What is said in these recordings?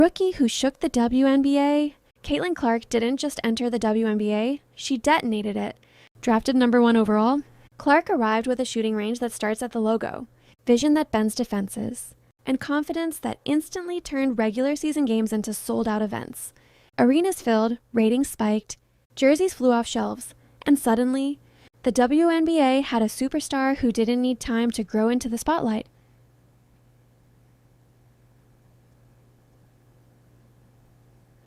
Rookie who shook the WNBA, Caitlin Clark didn't just enter the WNBA, she detonated it. Drafted #1 overall, Clark arrived with a shooting range that starts at the logo, vision that bends defenses, and confidence that instantly turned regular season games into sold-out events. Arenas filled, ratings spiked, jerseys flew off shelves, and suddenly, the WNBA had a superstar who didn't need time to grow into the spotlight.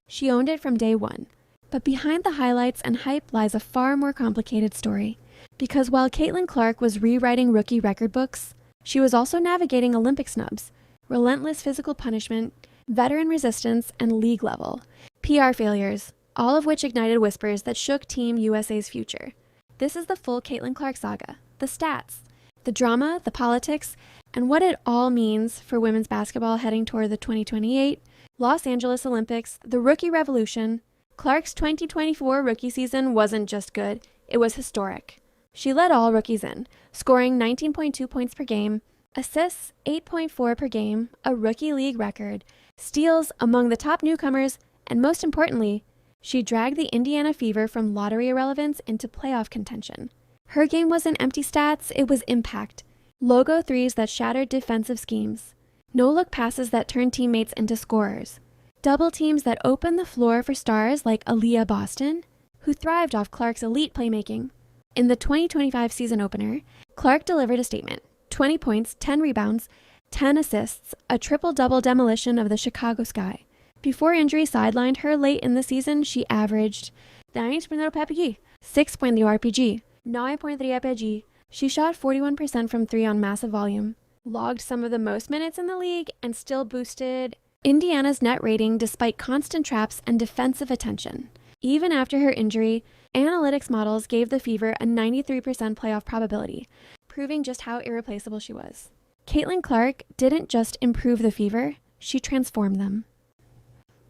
She owned it from day one. But behind the highlights and hype lies a far more complicated story. Because while Caitlin Clark was rewriting rookie record books, she was also navigating Olympic snubs, relentless physical punishment, veteran resistance, and league level PR failures, all of which ignited whispers that shook Team USA's future. This is the full Caitlin Clark saga, the stats, the drama, the politics, and what it all means for women's basketball heading toward the 2028 Los Angeles Olympics, the rookie revolution. Clark's 2024 rookie season wasn't just good, it was historic. She led all rookies in, scoring 19.2 points per game, assists 8.4 per game, a rookie league record, steals among the top newcomers, and most importantly, she dragged the Indiana Fever from lottery irrelevance into playoff contention. Her game wasn't empty stats, it was impact. Logo threes that shattered defensive schemes. No-look passes that turned teammates into scorers. Double teams that opened the floor for stars like Aaliyah Boston, who thrived off Clark's elite playmaking. In the 2025 season opener, Clark delivered a statement: 20 points, 10 rebounds, 10 assists, a triple-double demolition of the Chicago Sky. Before injury sidelined her late in the season, she averaged 10.0 PPG, 6.0 RPG, 9.3 RPG. She shot 41% from three on massive volume, logged some of the most minutes in the league, and still boosted Indiana's net rating despite constant traps and defensive attention. Even after her injury, analytics models gave the Fever a 93% playoff probability, proving just how irreplaceable she was. Caitlin Clark didn't just improve the Fever, she transformed them.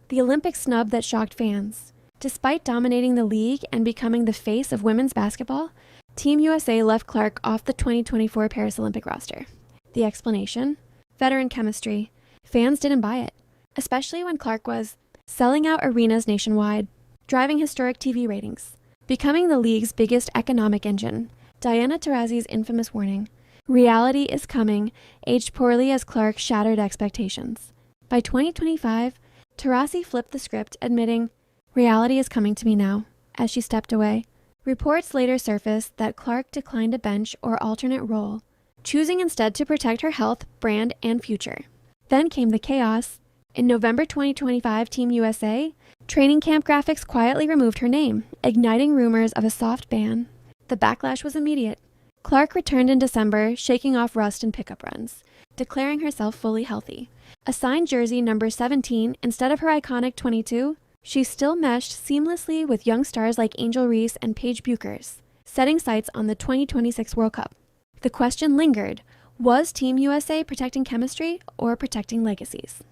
The Olympic snub that shocked fans. Despite dominating the league and becoming the face of women's basketball, Team USA left Clark off the 2024 Paris Olympic roster. The explanation? Veteran chemistry. Fans didn't buy it, especially when Clark was selling out arenas nationwide, driving historic TV ratings, becoming the league's biggest economic engine. Diana Taurasi's infamous warning, "Reality is coming," aged poorly as Clark shattered expectations. By 2025, Taurasi flipped the script, admitting, "Reality is coming to me now," as she stepped away. Reports later surfaced that Clark declined a bench or alternate role, choosing instead to protect her health, brand, and future. Then came the chaos. In November 2025 Team USA, training camp graphics quietly removed her name, igniting rumors of a soft ban. The backlash was immediate. Clark returned in December, shaking off rust and pickup runs, declaring herself fully healthy. Assigned jersey number 17 instead of her iconic 22, she still meshed seamlessly with young stars like Angel Reese and Paige Buchers, setting sights on the 2026 World Cup. The question lingered, was Team USA protecting chemistry or protecting legacies?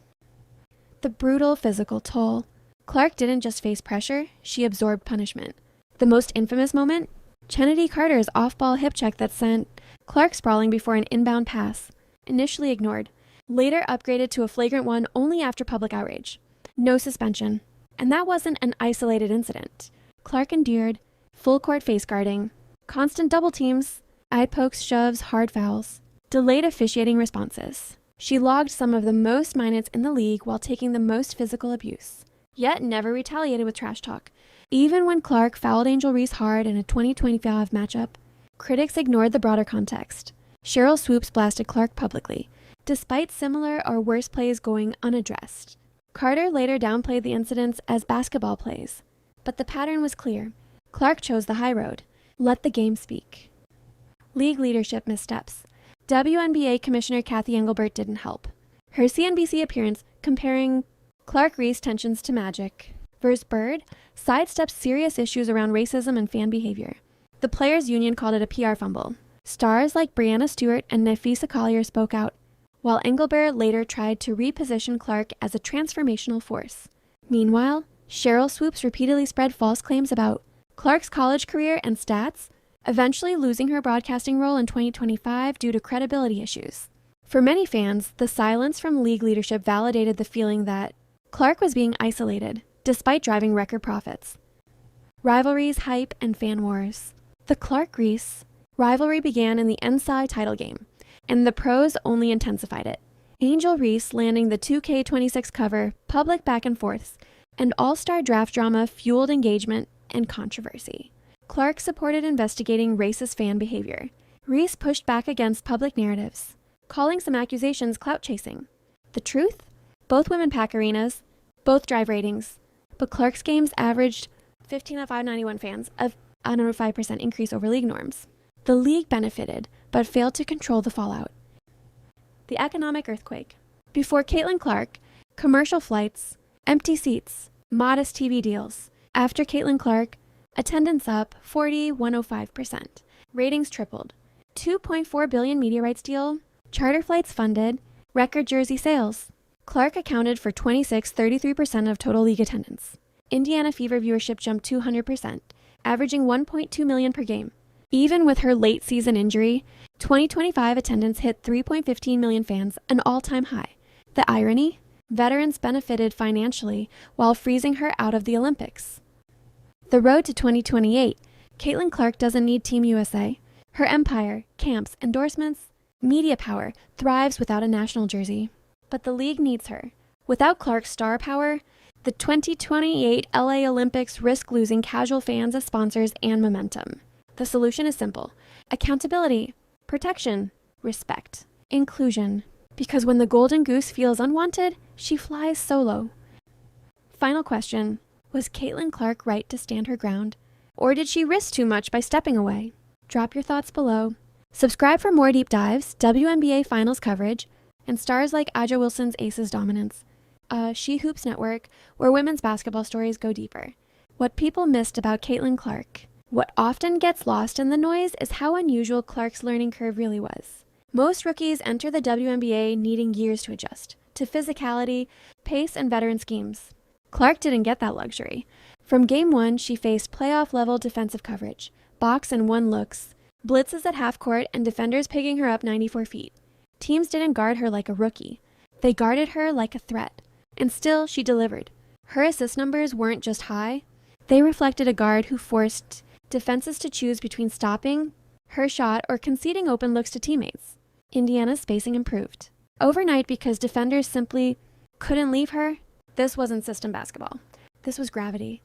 The brutal physical toll. Clark didn't just face pressure, she absorbed punishment. The most infamous moment? Chennedy Carter's off-ball hip check that sent Clark sprawling before an inbound pass, initially ignored, later upgraded to a flagrant one only after public outrage. No suspension. And that wasn't an isolated incident. Clark endured full-court face guarding, constant double teams, eye pokes, shoves, hard fouls, delayed officiating responses. She logged some of the most minutes in the league while taking the most physical abuse, yet never retaliated with trash talk. Even when Clark fouled Angel Reese hard in a 2025 matchup, critics ignored the broader context. Cheryl Swoops blasted Clark publicly, despite similar or worse plays going unaddressed. Carter later downplayed the incidents as basketball plays, but the pattern was clear. Clark chose the high road. Let the game speak. League leadership missteps. WNBA Commissioner Kathy Engelbert didn't help. Her CNBC appearance comparing Clark Reese tensions to Magic versus Bird sidestepped serious issues around racism and fan behavior. The players' union called it a PR fumble. Stars like Breanna Stewart and Nafisa Collier spoke out, while Engelbert later tried to reposition Clark as a transformational force. Meanwhile, Cheryl Swoops repeatedly spread false claims about Clark's college career and stats, eventually losing her broadcasting role in 2025 due to credibility issues. For many fans, the silence from league leadership validated the feeling that Clark was being isolated, despite driving record profits. Rivalries, hype, and fan wars. The Clark-Reese rivalry began in the NSI title game, and the pros only intensified it. Angel Reese landing the 2K26 cover, public back and forths, and all-star draft drama fueled engagement and controversy. Clark supported investigating racist fan behavior. Reese pushed back against public narratives, calling some accusations clout-chasing. The truth? Both women pack arenas, both drive ratings, but Clark's games averaged 15 of 591 fans, a 5% increase over league norms. The league benefited, but failed to control the fallout. The economic earthquake. Before Caitlin Clark, commercial flights, empty seats, modest TV deals. After Caitlin Clark, attendance up 105%. Ratings tripled. $2.4 billion media rights deal, charter flights funded, record jersey sales. Clark accounted for 33% of total league attendance. Indiana Fever viewership jumped 200%, averaging 1.2 million per game. Even with her late season injury, 2025 attendance hit 3.15 million fans, an all-time high. The irony? Veterans benefited financially while freezing her out of the Olympics. The road to 2028. Caitlin Clark doesn't need Team USA. Her empire, camps, endorsements, media power thrives without a national jersey. But the league needs her. Without Clark's star power, the 2028 LA Olympics risk losing casual fans as sponsors and momentum. The solution is simple: accountability, protection, respect, inclusion. Because when the golden goose feels unwanted, she flies solo. Final question: was Caitlin Clark right to stand her ground? Or did she risk too much by stepping away? Drop your thoughts below. Subscribe for more deep dives, WNBA finals coverage, and stars like Aja Wilson's Aces dominance. She Hoops Network, where women's basketball stories go deeper. What people missed about Caitlin Clark. What often gets lost in the noise is how unusual Clark's learning curve really was. Most rookies enter the WNBA needing years to adjust to physicality, pace, and veteran schemes. Clark didn't get that luxury. From game one, she faced playoff-level defensive coverage, box and one looks, blitzes at half court, and defenders picking her up 94 feet. Teams didn't guard her like a rookie. They guarded her like a threat. And still, she delivered. Her assist numbers weren't just high. They reflected a guard who forced defenses to choose between stopping her shot or conceding open looks to teammates. Indiana's spacing improved overnight because defenders simply couldn't leave her. This wasn't system basketball. This was gravity.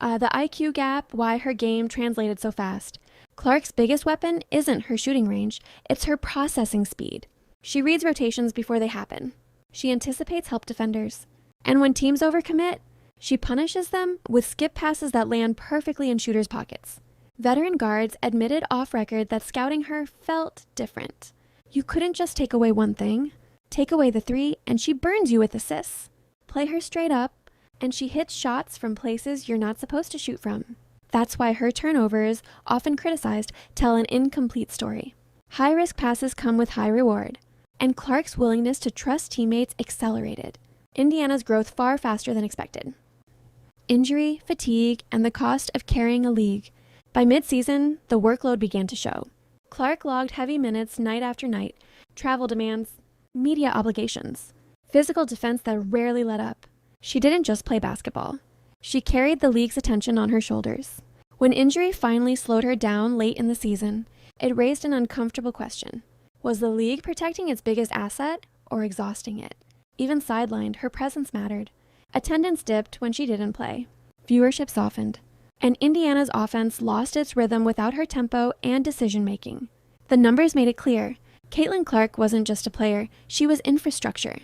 The IQ gap, why her game translated so fast. Clark's biggest weapon isn't her shooting range, it's her processing speed. She reads rotations before they happen. She anticipates help defenders. And when teams overcommit, she punishes them with skip passes that land perfectly in shooters' pockets. Veteran guards admitted off-record that scouting her felt different. You couldn't just take away one thing. Take away the three, and she burns you with assists. Play her straight up, and she hits shots from places you're not supposed to shoot from. That's why her turnovers, often criticized, tell an incomplete story. High-risk passes come with high reward, and Clark's willingness to trust teammates accelerated Indiana's growth far faster than expected. Injury, fatigue, and the cost of carrying a league. By mid-season, the workload began to show. Clark logged heavy minutes night after night, travel demands, media obligations, physical defense that rarely let up. She didn't just play basketball. She carried the league's attention on her shoulders. When injury finally slowed her down late in the season, it raised an uncomfortable question. Was the league protecting its biggest asset or exhausting it? Even sidelined, her presence mattered. Attendance dipped when she didn't play. Viewership softened. And Indiana's offense lost its rhythm without her tempo and decision-making. The numbers made it clear. Caitlin Clark wasn't just a player, she was infrastructure.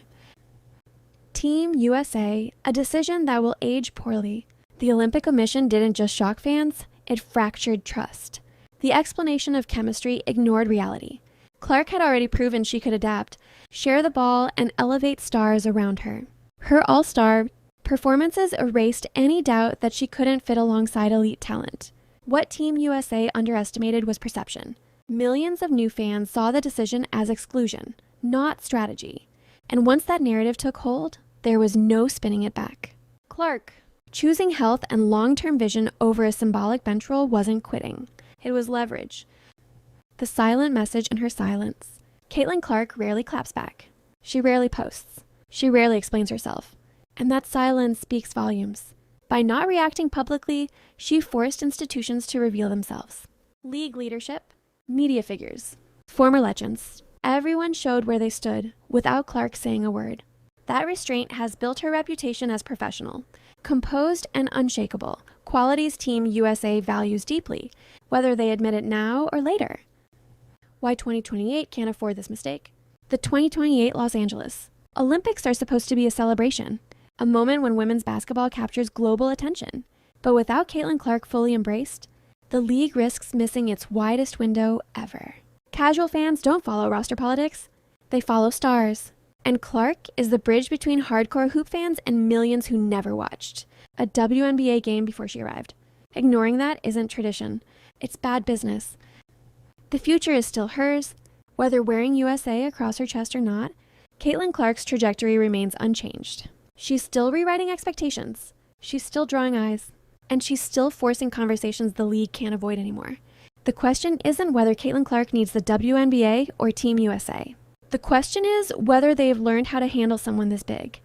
Team USA, a decision that will age poorly. The Olympic omission didn't just shock fans, it fractured trust. The explanation of chemistry ignored reality. Clark had already proven she could adapt, share the ball, and elevate stars around her. Her all-star performances erased any doubt that she couldn't fit alongside elite talent. What Team USA underestimated was perception. Millions of new fans saw the decision as exclusion, not strategy. And once that narrative took hold, there was no spinning it back. Clark, choosing health and long-term vision over a symbolic bench role wasn't quitting. It was leverage. The silent message in her silence. Caitlin Clark rarely claps back. She rarely posts. She rarely explains herself. And that silence speaks volumes. By not reacting publicly, she forced institutions to reveal themselves. League leadership, media figures, former legends. Everyone showed where they stood without Clark saying a word. That restraint has built her reputation as professional, composed and unshakable, qualities Team USA values deeply, whether they admit it now or later. Why 2028 can't afford this mistake? The 2028 Los Angeles Olympics are supposed to be a celebration, a moment when women's basketball captures global attention. But without Caitlin Clark fully embraced, the league risks missing its widest window ever. Casual fans don't follow roster politics, they follow stars. And Clark is the bridge between hardcore hoop fans and millions who never watched a WNBA game before she arrived. Ignoring that isn't tradition, it's bad business. The future is still hers. Whether wearing USA across her chest or not, Caitlin Clark's trajectory remains unchanged. She's still rewriting expectations, she's still drawing eyes, and she's still forcing conversations the league can't avoid anymore. The question isn't whether Caitlin Clark needs the WNBA or Team USA. The question is whether they've learned how to handle someone this big,